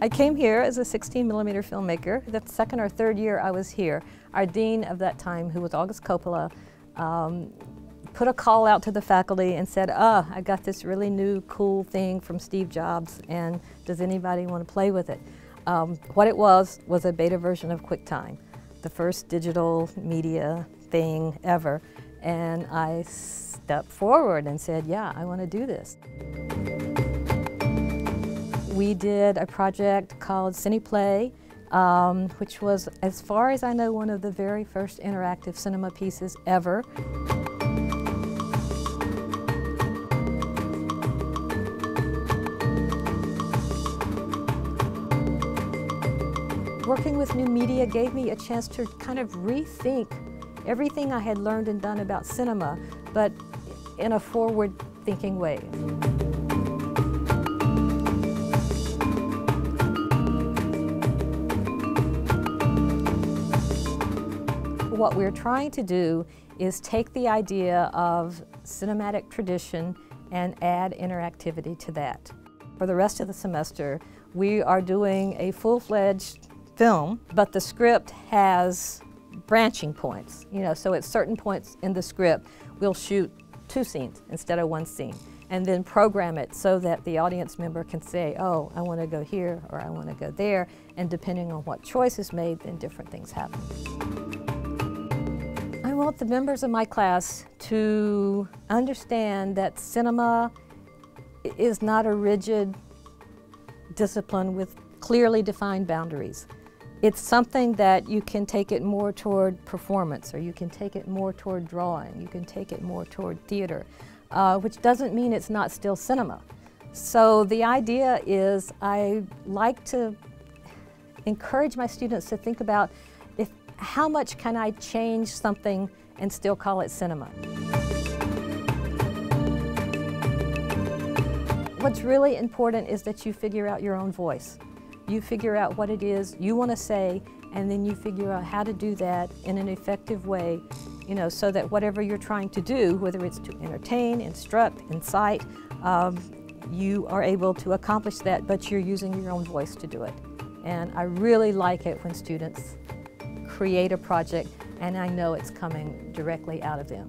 I came here as a 16mm filmmaker. The second or third year I was here, our dean of that time, who was August Coppola, put a call out to the faculty and said, I got this really new cool thing from Steve Jobs, and does anybody want to play with it? What it was a beta version of QuickTime, the first digital media thing ever. And I stepped forward and said, yeah, I want to do this. We did a project called CinePlay, which was, as far as I know, one of the very first interactive cinema pieces ever. Working with new media gave me a chance to kind of rethink everything I had learned and done about cinema, but in a forward-thinking way. What we're trying to do is take the idea of cinematic tradition and add interactivity to that. For the rest of the semester, we are doing a full-fledged film, but the script has branching points. So at certain points in the script, we'll shoot 2 scenes instead of 1 scene, and then program it so that the audience member can say, oh, I want to go here or I want to go there, and depending on what choice is made, then different things happen. I want the members of my class to understand that cinema is not a rigid discipline with clearly defined boundaries. It's something that you can take it more toward performance, or you can take it more toward drawing, you can take it more toward theater, which doesn't mean it's not still cinema. So the idea is I like to encourage my students to think about how much can I change something and still call it cinema. What's really important is that you figure out your own voice. You figure out what it is you want to say, and then you figure out how to do that in an effective way, so that whatever you're trying to do, whether it's to entertain, instruct, incite, you are able to accomplish that, but you're using your own voice to do it. And I really like it when students create a project and I know it's coming directly out of them.